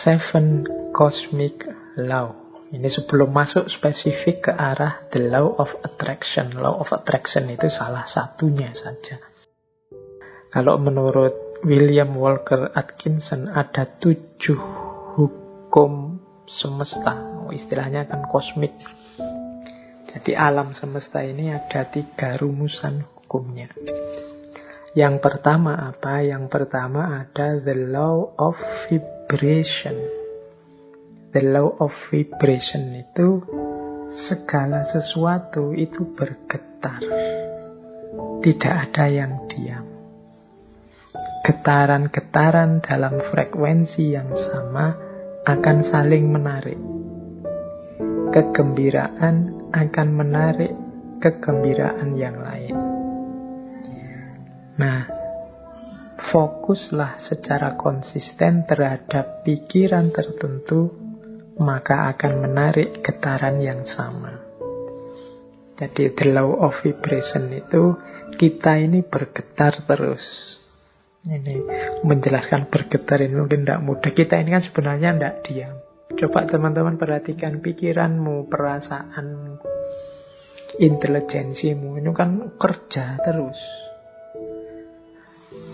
Seven Cosmic Law. Ini sebelum masuk spesifik ke arah the law of attraction. Law of attraction itu salah satunya saja. Kalau menurut William Walker Atkinson ada 7 hukum semesta. Istilahnya kan kosmik. Jadi alam semesta ini ada 3 rumusan hukumnya. Yang pertama apa? Yang pertama ada the law of vibration. The law of vibration itu segala sesuatu itu bergetar. Tidak ada yang diam. Getaran-getaran dalam frekuensi yang sama akan saling menarik. Kegembiraan akan menarik kegembiraan yang lain. Nah, fokuslah secara konsisten terhadap pikiran tertentu, maka akan menarik getaran yang sama. Jadi the law of vibration itu kita ini bergetar terus. Ini menjelaskan bergetar ini mungkin tidak mudah. Kita ini kan sebenarnya tidak diam. Coba teman-teman perhatikan pikiranmu, perasaanmu, intelijensimu. Ini kan kerja terus.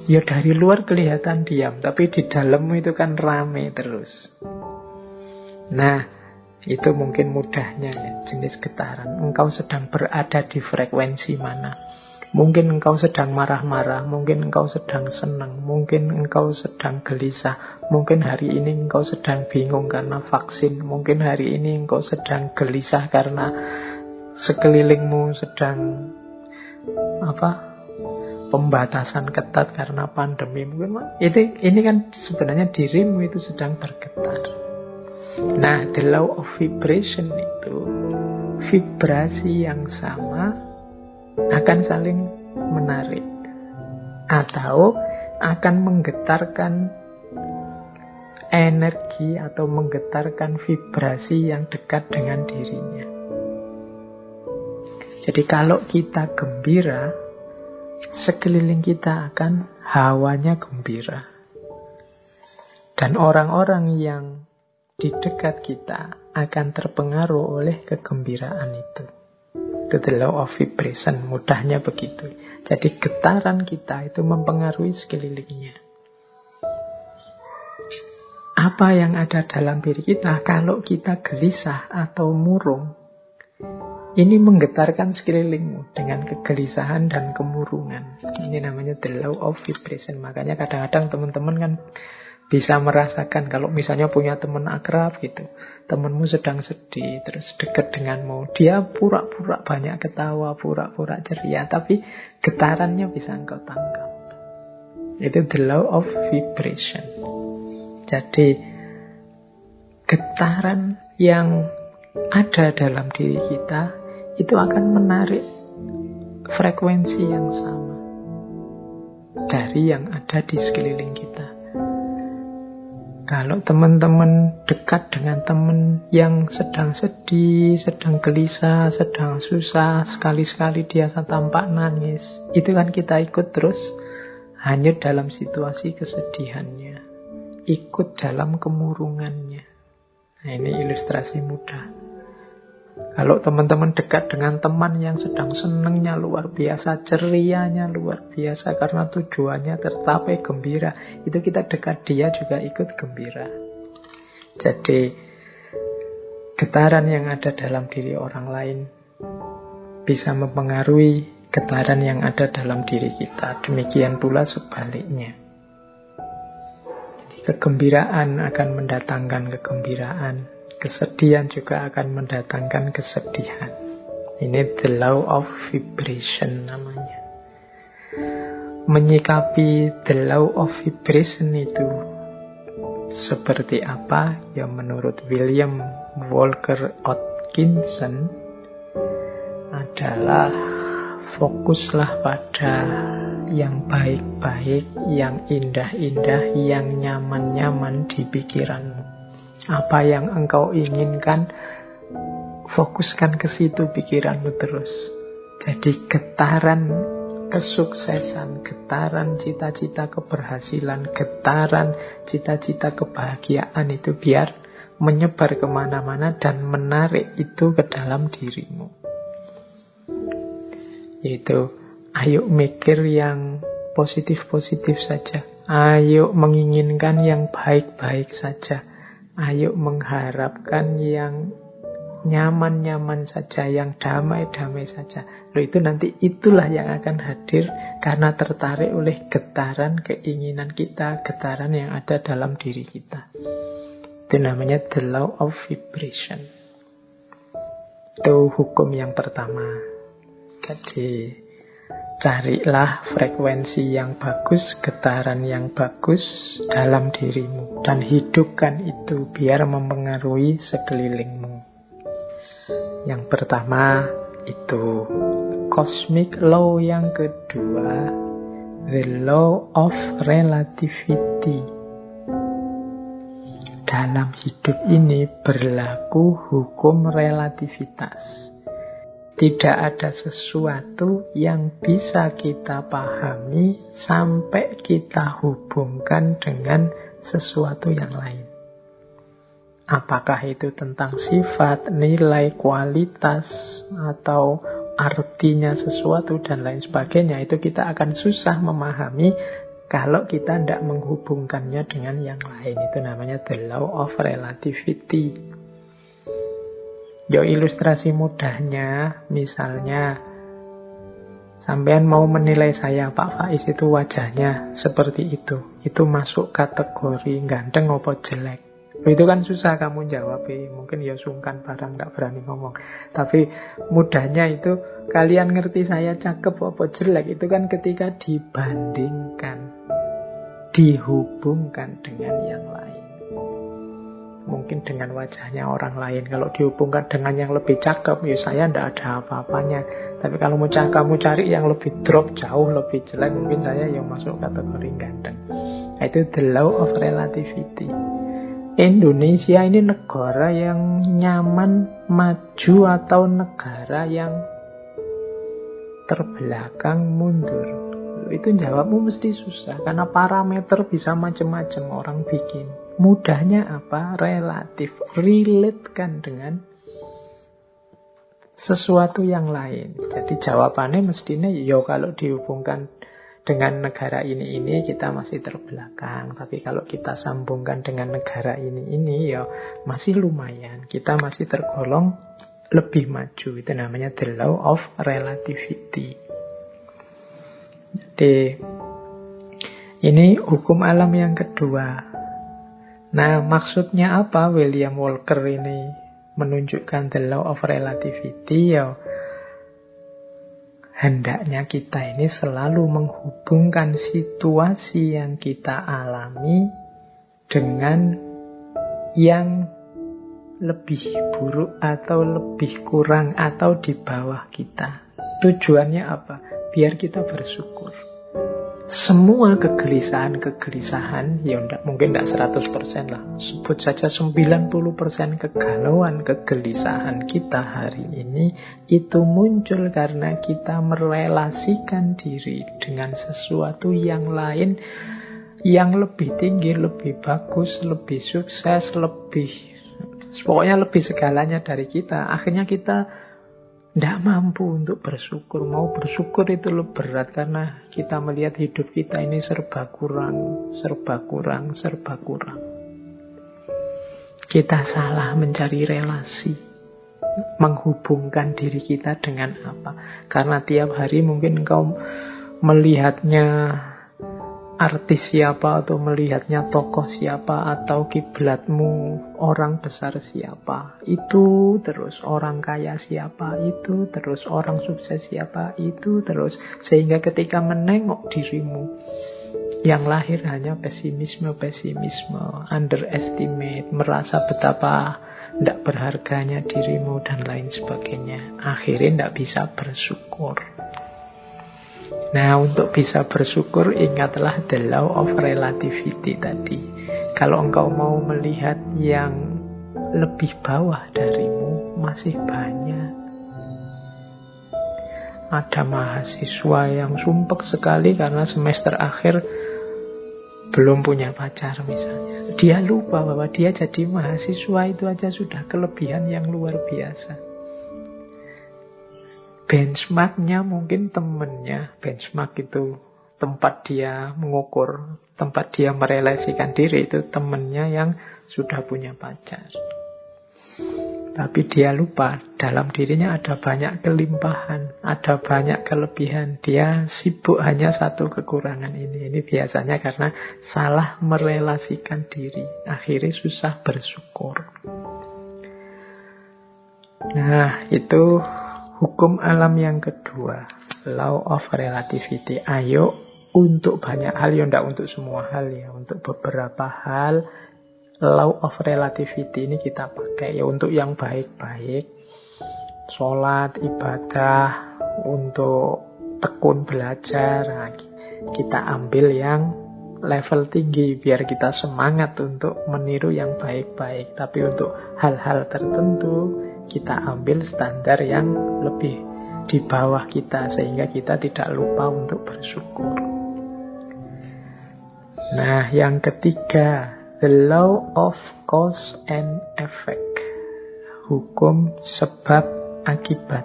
Ya dari luar kelihatan diam, tapi di dalammu itu kan rame terus. Nah, itu mungkin mudahnya ya, jenis getaran. Engkau sedang berada di frekuensi mana? Mungkin engkau sedang marah-marah, mungkin engkau sedang senang, mungkin engkau sedang gelisah, mungkin hari ini engkau sedang bingung karena vaksin, mungkin hari ini engkau sedang gelisah karena sekelilingmu sedang pembatasan ketat karena pandemi. Mungkin ini kan sebenarnya dirimu itu sedang bergetar. Nah, the law of vibration itu vibrasi yang sama akan saling menarik atau akan menggetarkan energi atau menggetarkan vibrasi yang dekat dengan dirinya. Jadi kalau kita gembira, sekeliling kita akan hawanya gembira. Dan orang-orang yang di dekat kita akan terpengaruh oleh kegembiraan itu. Itu the law of vibration, mudahnya begitu. Jadi getaran kita itu mempengaruhi sekelilingnya. Apa yang ada dalam diri kita kalau kita gelisah atau murung, ini menggetarkan sekelilingmu dengan kegelisahan dan kemurungan. Ini namanya the law of vibration. Makanya kadang-kadang teman-teman kan bisa merasakan kalau misalnya punya teman akrab gitu, temanmu sedang sedih, terus dekat denganmu, dia pura-pura banyak ketawa, pura-pura ceria, tapi getarannya bisa engkau tangkap. Itu the law of vibration. Jadi getaran yang ada dalam diri kita itu akan menarik frekuensi yang sama dari yang ada di sekeliling kita. Kalau teman-teman dekat dengan teman yang sedang sedih, sedang gelisah, sedang susah, sekali-sekali dia tampak nangis, itu kan kita ikut terus hanyut dalam situasi kesedihannya, ikut dalam kemurungannya. Nah, ini ilustrasi mudah. Kalau teman-teman dekat dengan teman yang sedang senangnya luar biasa, cerianya luar biasa karena tujuannya tercapai gembira, itu kita dekat dia juga ikut gembira. Jadi getaran yang ada dalam diri orang lain bisa mempengaruhi getaran yang ada dalam diri kita. Demikian pula sebaliknya. Jadi kegembiraan akan mendatangkan kegembiraan, kesedihan juga akan mendatangkan kesedihan. Ini the law of vibration namanya. Menyikapi the law of vibration itu seperti apa? Ya menurut William Walker Atkinson adalah fokuslah pada yang baik-baik, yang indah-indah, yang nyaman-nyaman di pikiranmu. Apa yang engkau inginkan, fokuskan ke situ pikiranmu terus. Jadi getaran kesuksesan, getaran cita-cita keberhasilan, getaran cita-cita kebahagiaan itu biar menyebar kemana-mana dan menarik itu ke dalam dirimu. Yaitu, ayo mikir yang positif-positif saja. Ayo menginginkan yang baik-baik saja. Ayo mengharapkan yang nyaman-nyaman saja, yang damai-damai saja. Loh, itu nanti itulah yang akan hadir karena tertarik oleh getaran keinginan kita, getaran yang ada dalam diri kita. Itu namanya the law of vibration. Itu hukum yang pertama. Jadi, carilah frekuensi yang bagus, getaran yang bagus dalam dirimu. Dan hidupkan itu biar mempengaruhi sekelilingmu. Yang pertama itu cosmic law, yang kedua the law of relativity. Dalam hidup ini berlaku hukum relativitas. Tidak ada sesuatu yang bisa kita pahami sampai kita hubungkan dengan sesuatu yang lain. Apakah itu tentang sifat, nilai, kualitas, atau artinya sesuatu dan lain sebagainya, itu kita akan susah memahami kalau kita tidak menghubungkannya dengan yang lain. Itu namanya the law of relativity. Ilustrasi mudahnya, misalnya sampean mau menilai saya, Pak Faiz itu wajahnya seperti itu masuk kategori ganteng apa jelek? Itu kan susah kamu jawab, mungkin ya sungkan barang, gak berani ngomong. Tapi mudahnya itu, kalian ngerti saya cakep apa jelek, itu kan ketika dibandingkan, dihubungkan dengan yang lain. Mungkin dengan wajahnya orang lain, kalau dihubungkan dengan yang lebih cakep, ya saya ndak ada apa-apanya. Tapi kalau kamu cari yang lebih drop, jauh lebih jelek, mungkin saya yang masuk kategori ganteng. Itu the law of relativity. Indonesia ini negara yang nyaman, maju, atau negara yang terbelakang, mundur? Itu jawabmu mesti susah, karena parameter bisa macam-macam orang bikin. Mudahnya apa? Relatif. Relatekan dengan sesuatu yang lain. Jadi jawabannya mestinya, kalau dihubungkan dengan negara ini kita masih terbelakang. Tapi kalau kita sambungkan dengan negara ini ya masih lumayan. Kita masih tergolong lebih maju. Itu namanya the law of relativity. Jadi ini hukum alam yang kedua. Nah, maksudnya apa William Walker ini menunjukkan the law of relativity? Ya, hendaknya kita ini selalu menghubungkan situasi yang kita alami dengan yang lebih buruk atau lebih kurang atau di bawah kita. Tujuannya apa? Biar kita bersyukur. Semua kegelisahan, ya mungkin tidak 100% lah, sebut saja 90% kegalauan, kegelisahan kita hari ini itu muncul karena kita merelasikan diri dengan sesuatu yang lain, yang lebih tinggi, lebih bagus, lebih sukses, pokoknya lebih segalanya dari kita. Akhirnya kita tidak mampu untuk bersyukur. Mau bersyukur itu lebih berat karena kita melihat hidup kita ini serba kurang. Kita salah mencari relasi, menghubungkan diri kita dengan apa. Karena tiap hari mungkin engkau melihatnya artis siapa, atau melihatnya tokoh siapa, atau kiblatmu orang besar siapa, itu terus orang kaya siapa, itu terus orang sukses siapa, itu terus, sehingga ketika menengok dirimu yang lahir hanya pesimisme, underestimate, merasa betapa tidak berharganya dirimu dan lain sebagainya, akhirnya tidak bisa bersyukur. Nah, untuk bisa bersyukur, ingatlah the law of relativity tadi. Kalau engkau mau melihat yang lebih bawah darimu, masih banyak. Ada mahasiswa yang sumpek sekali karena semester akhir belum punya pacar misalnya. Dia lupa bahwa dia jadi mahasiswa itu aja sudah kelebihan yang luar biasa. Benchmarknya mungkin temennya. Benchmark itu tempat dia mengukur, tempat dia merelasikan diri, itu temennya yang sudah punya pacar. Tapi dia lupa, dalam dirinya ada banyak kelimpahan, ada banyak kelebihan. Dia sibuk hanya satu kekurangan ini. Ini biasanya karena salah merelasikan diri. Akhirnya susah bersyukur. Nah, itu hukum alam yang kedua. Law of relativity. Ayo, untuk banyak hal, ya tidak untuk semua hal ya. Untuk beberapa hal, law of relativity ini kita pakai ya untuk yang baik-baik. Sholat, ibadah, untuk tekun belajar. Nah, kita ambil yang level tinggi biar kita semangat untuk meniru yang baik-baik. Tapi untuk hal-hal tertentu kita ambil standar yang lebih di bawah kita sehingga kita tidak lupa untuk bersyukur. Nah, yang ketiga, the law of cause and effect. Hukum sebab akibat.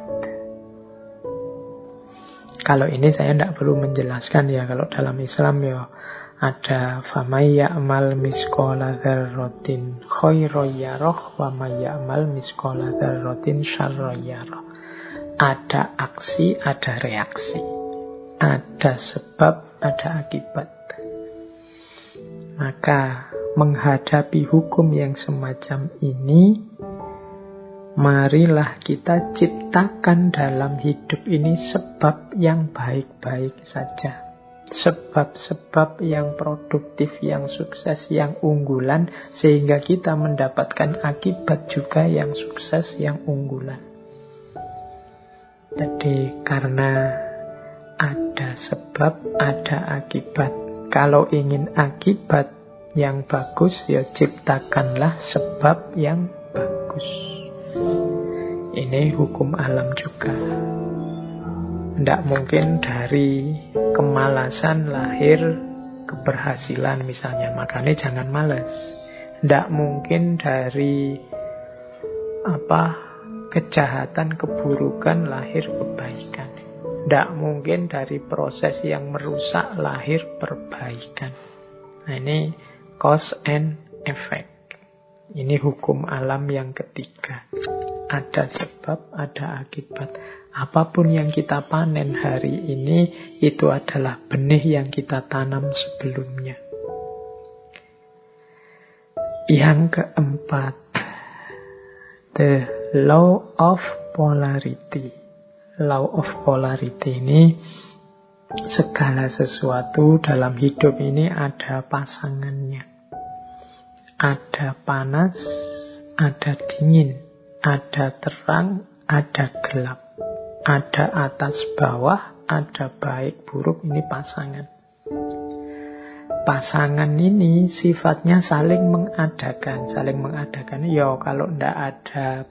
Kalau ini saya tidak perlu menjelaskan ya. Kalau dalam Islam ya ada famay ya'mal misqala dzarratin khairan yarah wa may ya'mal misqala dzarratin syarran yarah. Ada aksi, ada reaksi. Ada sebab, ada akibat. Maka menghadapi hukum yang semacam ini, marilah kita ciptakan dalam hidup ini sebab yang baik-baik saja. Sebab-sebab yang produktif, yang sukses, yang unggulan, sehingga kita mendapatkan akibat juga yang sukses, yang unggulan. Jadi karena ada sebab, ada akibat. Kalau ingin akibat yang bagus, ya ciptakanlah sebab yang bagus. Ini hukum alam juga. Tidak mungkin dari kemalasan lahir keberhasilan misalnya. Makanya jangan malas. Tidak mungkin dari kejahatan, keburukan lahir kebaikan. Tidak mungkin dari proses yang merusak lahir perbaikan. Nah, ini cause and effect. Ini hukum alam yang ketiga. Ada sebab, ada akibat. Apapun yang kita panen hari ini, itu adalah benih yang kita tanam sebelumnya. Yang keempat, the law of polarity. Law of polarity ini, segala sesuatu dalam hidup ini ada pasangannya. Ada panas, ada dingin, ada terang, ada gelap. Ada atas bawah, ada baik buruk, ini pasangan. Pasangan ini sifatnya saling mengadakan. Saling mengadakan, ya kalau tidak ada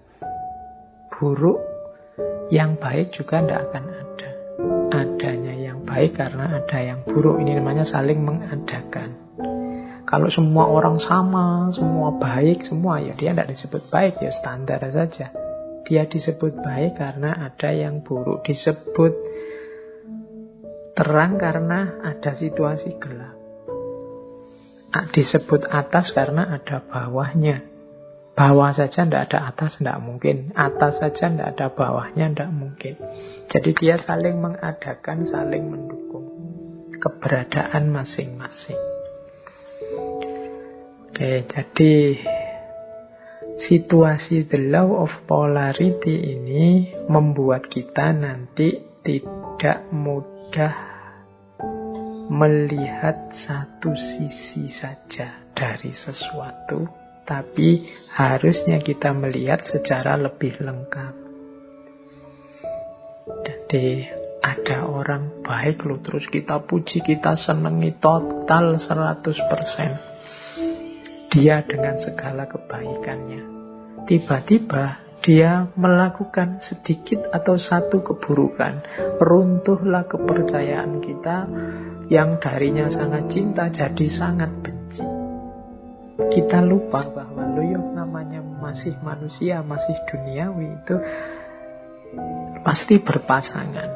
buruk, yang baik juga tidak akan ada. Adanya yang baik karena ada yang buruk. Ini namanya saling mengadakan. Kalau semua orang sama, semua baik, semua, ya dia tidak disebut baik, ya standar saja. Dia disebut baik karena ada yang buruk. Disebut terang karena ada situasi gelap. Disebut atas karena ada bawahnya. Bawah saja tidak ada atas, tidak mungkin. Atas saja tidak ada bawahnya, tidak mungkin. Jadi dia saling mengadakan, saling mendukung keberadaan masing-masing. Oke, jadi situasi the law of polarity ini membuat kita nanti tidak mudah melihat satu sisi saja dari sesuatu, tapi harusnya kita melihat secara lebih lengkap. Jadi ada orang baik loh, terus kita puji, kita senangi total 100%. Dia dengan segala kebaikannya. Tiba-tiba dia melakukan sedikit atau satu keburukan, runtuhlah kepercayaan kita yang darinya sangat cinta jadi sangat benci. Kita lupa bahwa namanya masih manusia, masih duniawi, itu pasti berpasangan.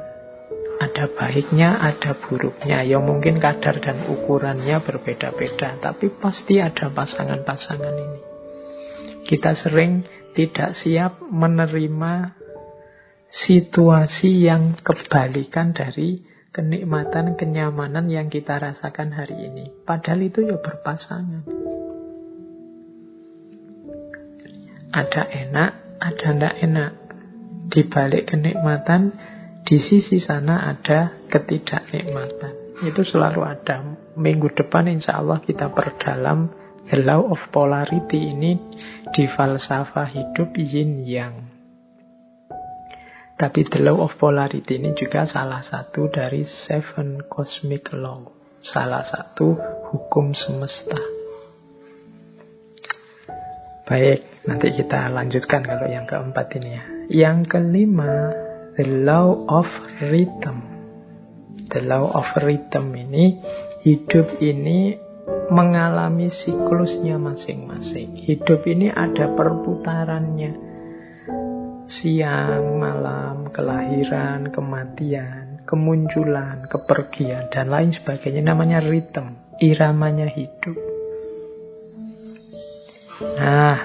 Ada baiknya, ada buruknya. Ya mungkin kadar dan ukurannya berbeda-beda, tapi pasti ada pasangan-pasangan ini. Kita sering tidak siap menerima situasi yang kebalikan dari kenikmatan, kenyamanan yang kita rasakan hari ini. Padahal itu ya berpasangan. Ada enak, ada tidak enak. Di balik kenikmatan, di sisi sana ada ketidaknikmatan. Itu selalu ada. Minggu depan insya Allah kita perdalam the law of polarity ini di falsafah hidup yin yang. Tapi the law of polarity ini juga salah satu dari 7 cosmic law. Salah satu hukum semesta. Baik, nanti kita lanjutkan kalau yang keempat ini ya. Yang kelima, the law of rhythm. The law of rhythm ini, hidup ini mengalami siklusnya masing-masing. Hidup ini ada perputarannya. Siang, malam, kelahiran, kematian, kemunculan, kepergian, dan lain sebagainya. Namanya rhythm, iramanya hidup. Nah,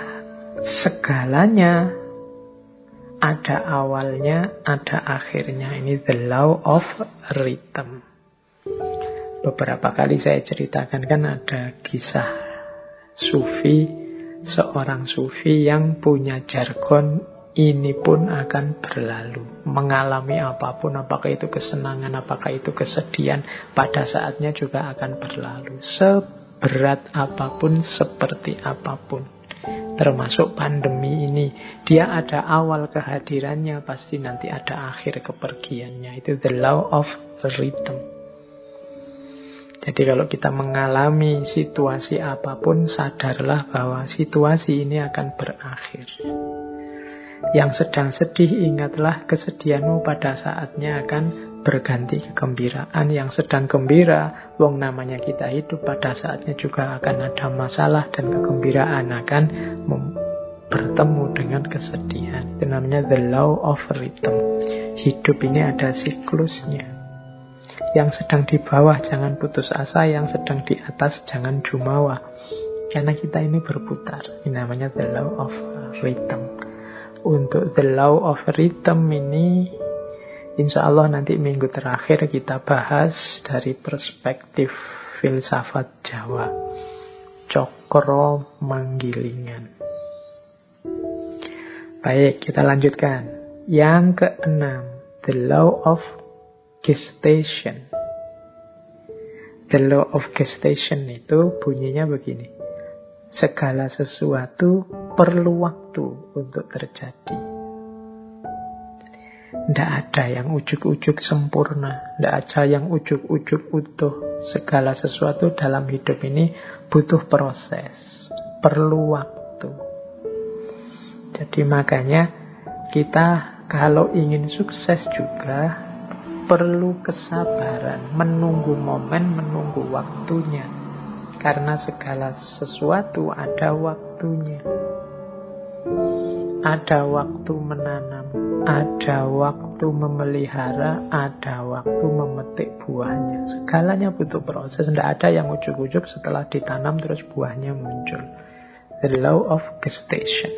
segalanya ada awalnya, ada akhirnya. Ini the law of rhythm. Beberapa kali saya ceritakan kan ada kisah sufi, seorang sufi yang punya jargon, ini pun akan berlalu. Mengalami apapun, apakah itu kesenangan, apakah itu kesedihan, pada saatnya juga akan berlalu. Seberat apapun, seperti apapun. Termasuk pandemi ini, dia ada awal kehadirannya, pasti nanti ada akhir kepergiannya. Itu the law of rhythm. Jadi kalau kita mengalami situasi apapun, sadarlah bahwa situasi ini akan berakhir. Yang sedang sedih, ingatlah kesedihanmu pada saatnya akan berganti kegembiraan. Yang sedang gembira, wong namanya kita hidup, pada saatnya juga akan ada masalah dan kegembiraan akan bertemu dengan kesedihan. Itu namanya the law of rhythm. Hidup ini ada siklusnya. Yang sedang di bawah jangan putus asa, yang sedang di atas jangan jumawa. Karena kita ini berputar. Ini namanya the law of rhythm. Untuk the law of rhythm ini, insya Allah nanti minggu terakhir kita bahas dari perspektif filsafat Jawa. Cokro Manggilingan. Baik, kita lanjutkan. Yang keenam, the law of gestation. The law of gestation itu bunyinya begini. Segala sesuatu perlu waktu untuk terjadi. Tidak ada yang ujuk-ujuk sempurna. Tidak ada yang ujuk-ujuk utuh. Segala sesuatu dalam hidup ini butuh proses. Perlu waktu. Jadi makanya kita kalau ingin sukses juga perlu kesabaran, menunggu momen, menunggu waktunya. Karena segala sesuatu ada waktunya. Ada waktu menanam, ada waktu memelihara, ada waktu memetik buahnya. Segalanya butuh proses. Tidak ada yang ujuk-ujuk setelah ditanam terus buahnya muncul. The law of gestation.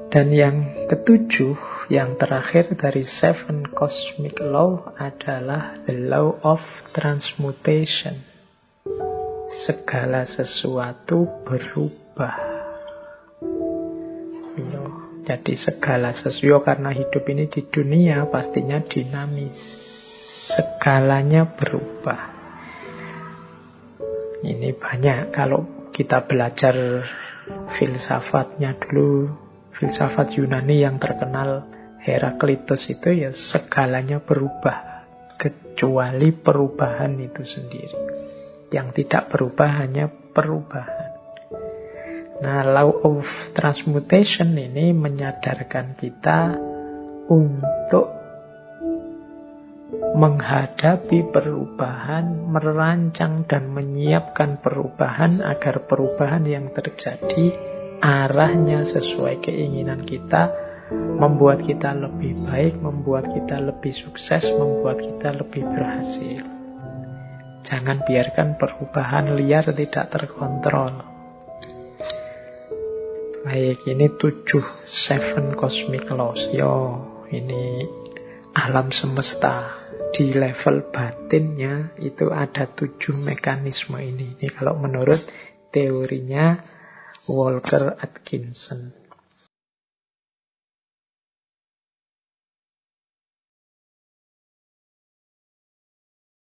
Dan yang ketujuh, yang terakhir dari 7 cosmic law adalah the law of transmutation. Segala sesuatu berubah. Jadi segala sesuatu, karena hidup ini di dunia pastinya dinamis. Segalanya berubah. Ini banyak kalau kita belajar filsafatnya dulu. Filsafat Yunani yang terkenal Heraklitus itu ya segalanya berubah. Kecuali perubahan itu sendiri. Yang tidak berubah hanya perubahan. Nah, law of transmutation ini menyadarkan kita untuk menghadapi perubahan, merancang dan menyiapkan perubahan agar perubahan yang terjadi arahnya sesuai keinginan kita, membuat kita lebih baik, membuat kita lebih sukses, membuat kita lebih berhasil. Jangan biarkan perubahan liar tidak terkontrol. Baik, ini 7 cosmic laws. Ini alam semesta. Di level batinnya itu ada 7 mekanisme ini. Ini kalau menurut teorinya Walker Atkinson.